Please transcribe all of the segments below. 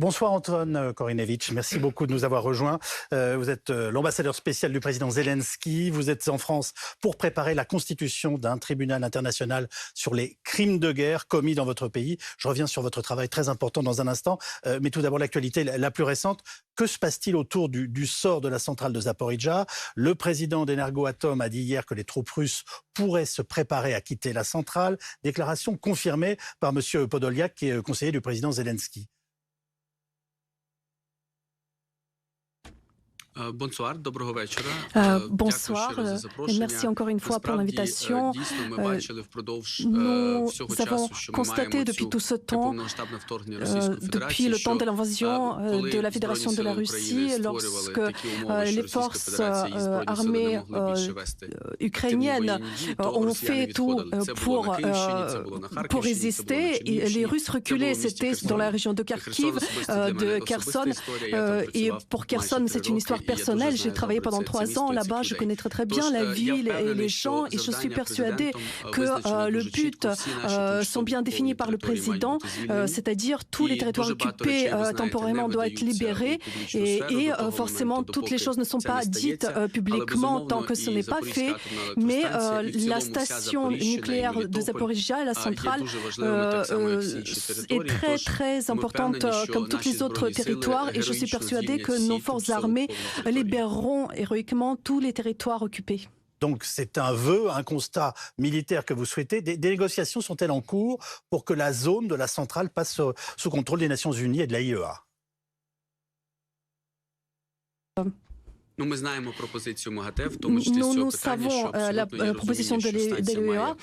Bonsoir Anton Korinevich, merci beaucoup de nous avoir rejoints. Vous êtes l'ambassadeur spécial du président Zelensky. Vous êtes en France pour préparer la constitution d'un tribunal international sur les crimes de guerre commis dans votre pays. Je reviens sur votre travail très important dans un instant. Mais tout d'abord l'actualité la plus récente. Que se passe-t-il autour du sort de la centrale de Zaporijjia? Le président d'Energoatom a dit hier que les troupes russes pourraient se préparer à quitter la centrale. Déclaration confirmée par M. Podolyak, qui est conseiller du président Zelensky. Bonsoir, et merci encore une fois pour l'invitation. Nous avons constaté depuis tout ce temps, depuis le temps de l'invasion de la Fédération de la Russie, lorsque les forces armées ukrainiennes ont fait tout pour résister, et les Russes reculaient. C'était dans la région de Kharkiv, de Kherson, et pour Kherson c'est une histoire personnelle. J'ai travaillé pendant 3 ans là-bas, je connais très bien la ville et les gens, et je suis persuadée que le but sont bien définis par le président, c'est-à-dire tous les territoires occupés temporairement doivent être libérés, et forcément toutes les choses ne sont pas dites publiquement tant que ce n'est pas fait, mais la station nucléaire de Zaporijjia, la centrale, est très très importante comme tous les autres territoires, et je suis persuadée que nos forces armées libéreront héroïquement tous les territoires occupés. Donc c'est un vœu, un constat militaire que vous souhaitez. Des négociations sont-elles en cours pour que la zone de la centrale passe sous contrôle des Nations Unies et de l'AIEA? Nous savons la proposition de l'AIEA,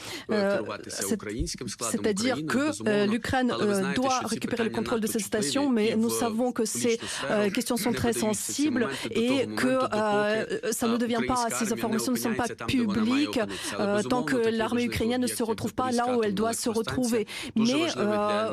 c'est-à-dire que l'Ukraine doit récupérer le contrôle de cette station, mais nous savons que ces questions sont très sensibles et que ça ne devient pas, ces informations ne sont pas publiques tant que l'armée ukrainienne ne se retrouve pas là où elle doit se retrouver. Mais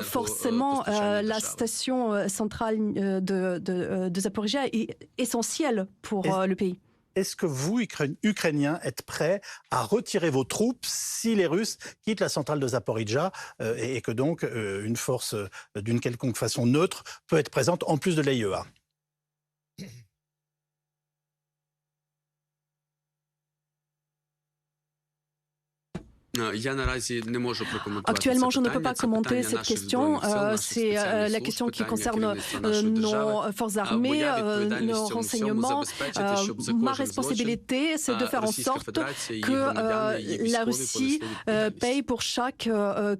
forcément, la station centrale de Zaporijjia est essentielle pour le pays. Est-ce que vous, Ukrainiens, êtes prêts à retirer vos troupes si les Russes quittent la centrale de Zaporijjia et que donc une force d'une quelconque façon neutre peut être présente en plus de l'AIEA? Actuellement, je ne peux pas commenter cette question. C'est la question qui concerne nos forces armées, nos renseignements. Ma responsabilité, c'est de faire en sorte que la Russie paye pour chaque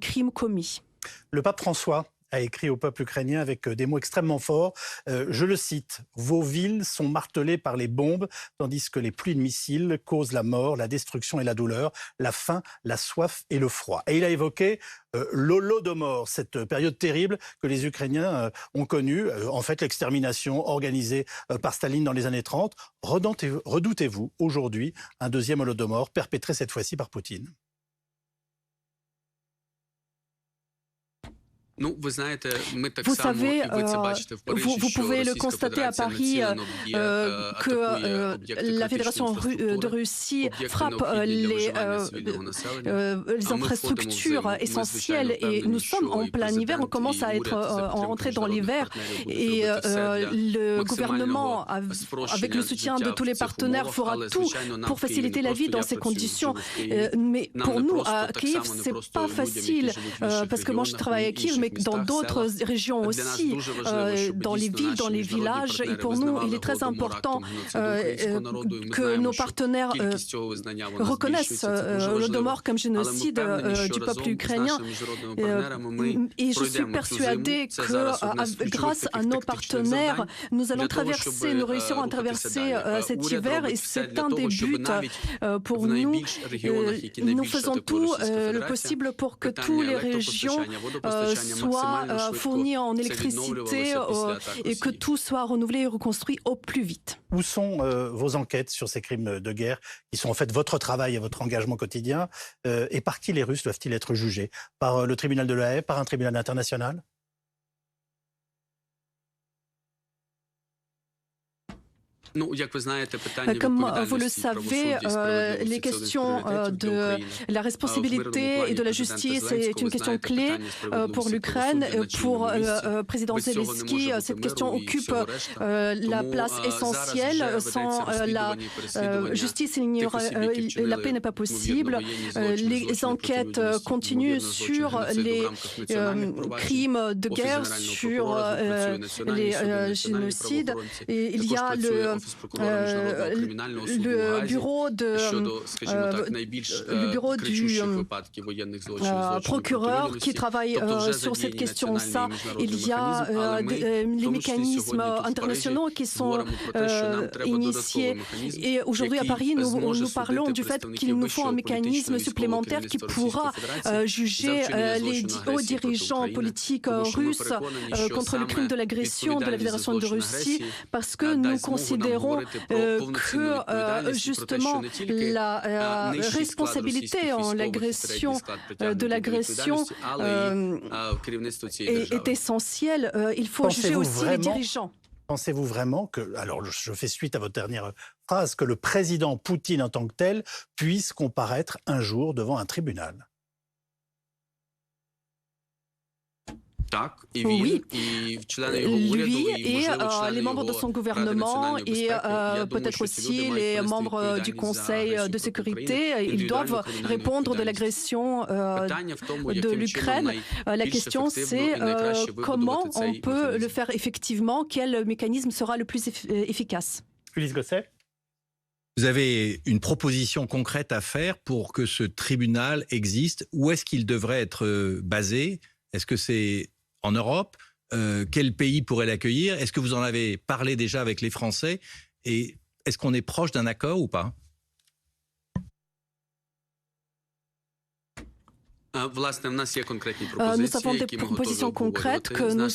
crime commis. Le pape François a écrit au peuple ukrainien avec des mots extrêmement forts. Je le cite, « Vos villes sont martelées par les bombes, tandis que les pluies de missiles causent la mort, la destruction et la douleur, la faim, la soif et le froid. » Et il a évoqué l'Holodomor, cette période terrible que les Ukrainiens ont connue, en fait l'extermination organisée par Staline dans les années 30. Redoutez-vous aujourd'hui un deuxième Holodomor perpétré cette fois-ci par Poutine? Vous savez, vous pouvez le constater à Paris que la Fédération de Russie frappe les infrastructures essentielles, et nous sommes en plein hiver, on commence à être entré dans l'hiver, et le gouvernement, avec le soutien de tous les partenaires, fera tout pour faciliter la vie dans ces conditions. Mais pour nous, à Kiev, c'est pas facile, parce que moi je travaille à Kiev, mais dans d'autres régions aussi, dans les villes, dans les villages. Et pour nous, il est très important que nos partenaires reconnaissent l'Holodomor comme génocide du peuple ukrainien. Et je suis persuadée que grâce à nos partenaires, nous allons traverser, nous réussirons à traverser cet hiver, et c'est un des buts pour nous. Nous faisons tout le possible pour que toutes les régions soient fournis en électricité et que tout soit renouvelé et reconstruit au plus vite. Où sont vos enquêtes sur ces crimes de guerre qui sont en fait votre travail et votre engagement quotidien, et par qui les Russes doivent-ils être jugés? Par le tribunal de La Haye, par un tribunal international? Comme vous le savez, les questions de la responsabilité et de la justice est une question clé pour l'Ukraine. Pour le président Zelensky, cette question occupe la place essentielle. Sans la justice, la paix n'est pas possible. Les enquêtes continuent sur les crimes de guerre, sur les génocides. Et il y a le bureau du procureur qui travaille sur cette question. Il y a les mécanismes internationaux qui sont initiés. Et aujourd'hui à Paris, nous parlons du fait qu'il nous faut un mécanisme supplémentaire qui pourra juger les hauts dirigeants politiques russes contre le crime de l'agression de la Fédération de Russie, parce que nous considérons que justement la responsabilité en l'agression de l'agression est essentielle. Il faut juger aussi les dirigeants. Pensez-vous vraiment que, alors je fais suite à votre dernière phrase, que le président Poutine en tant que tel puisse comparaître un jour devant un tribunal ? Oui, lui et les membres de son gouvernement et peut-être aussi les membres du Conseil de sécurité, ils doivent répondre de l'agression de l'Ukraine. La question c'est comment on peut le faire effectivement, quel mécanisme sera le plus efficace. Ulysse Gosset ? Vous avez une proposition concrète à faire pour que ce tribunal existe. Où est-ce qu'il devrait être basé ? Est-ce que c'est en Europe? Quel pays pourrait l'accueillir? Est-ce que vous en avez parlé déjà avec les Français? Et est-ce qu'on est proche d'un accord ou pas? Nous avons des propositions concrètes que nous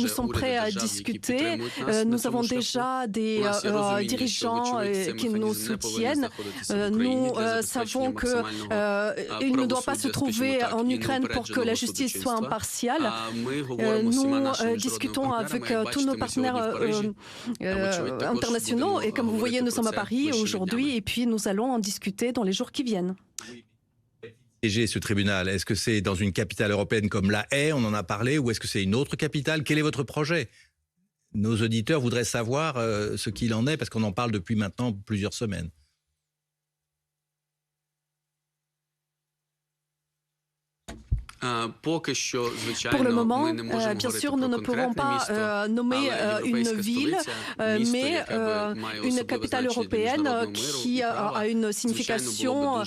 sommes prêts à discuter. Nous avons déjà des dirigeants qui nous soutiennent. Nous savons qu'il ne doit pas se trouver en Ukraine pour que la justice soit impartiale. Nous discutons avec tous nos partenaires internationaux et comme vous voyez, nous sommes à Paris aujourd'hui et puis nous allons en discuter dans les jours qui viennent. Ce tribunal, est-ce que c'est dans une capitale européenne comme La Haye, on en a parlé, ou est-ce que c'est une autre capitale? Quel est votre projet? Nos auditeurs voudraient savoir ce qu'il en est, parce qu'on en parle depuis maintenant plusieurs semaines. Pour le moment, bien sûr, nous ne pourrons pas nommer une ville, mais une capitale européenne qui a une signification,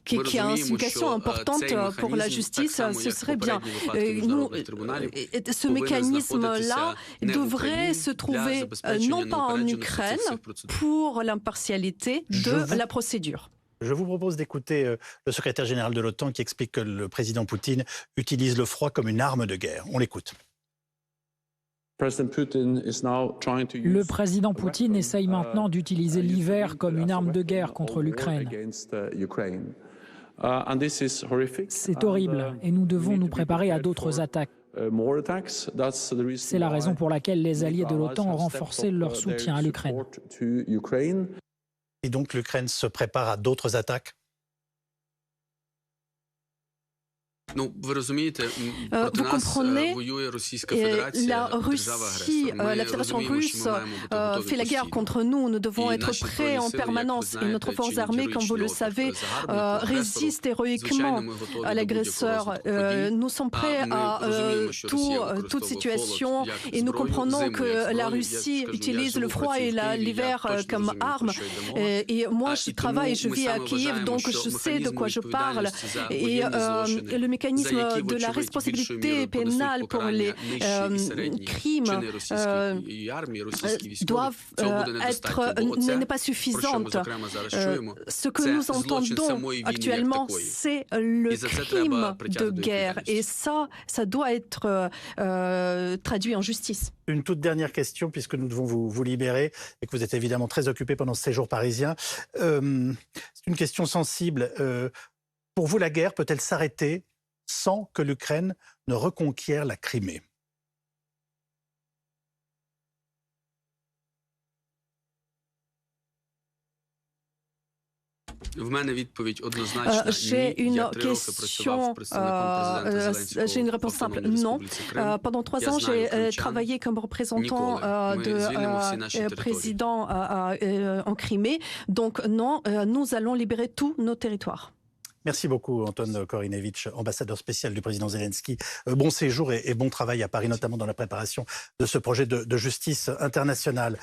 qui a une signification importante pour la justice, ce serait bien. Ce mécanisme-là devrait se trouver non pas en Ukraine pour l'impartialité de la procédure. Je vous propose d'écouter le secrétaire général de l'OTAN qui explique que le président Poutine utilise le froid comme une arme de guerre. On l'écoute. Le président Poutine essaye maintenant d'utiliser l'hiver comme une arme de guerre contre l'Ukraine. C'est horrible et nous devons nous préparer à d'autres attaques. C'est la raison pour laquelle les alliés de l'OTAN ont renforcé leur soutien à l'Ukraine. Et donc l'Ukraine se prépare à d'autres attaques? Vous comprenez, la Russie, la Fédération russe fait la guerre contre nous. Nous devons être prêts en permanence. Et notre force armée, comme vous le savez, résiste héroïquement à l'agresseur. Nous sommes prêts à toute situation et nous comprenons que la Russie utilise le froid et l'hiver comme arme. Et moi, je travaille, je vis à Kiev, donc je sais de quoi je parle. Et le mécanisme de la responsabilité pénale pour les crimes n'est pas suffisante. Ce que nous entendons actuellement, c'est le crime de guerre. Et ça doit être traduit en justice. Une toute dernière question, puisque nous devons vous libérer et que vous êtes évidemment très occupé pendant ce séjour parisien. C'est une question sensible. Pour vous, la guerre peut-elle s'arrêter sans que l'Ukraine ne reconquiert la Crimée? J'ai une question, j'ai une réponse simple, non. Pendant 3 ans, j'ai travaillé comme représentant de président en Crimée. Donc non, nous allons libérer tous nos territoires. Merci beaucoup, Anton Korinevich, ambassadeur spécial du président Zelensky. Bon séjour et bon travail à Paris, notamment dans la préparation de ce projet de justice internationale.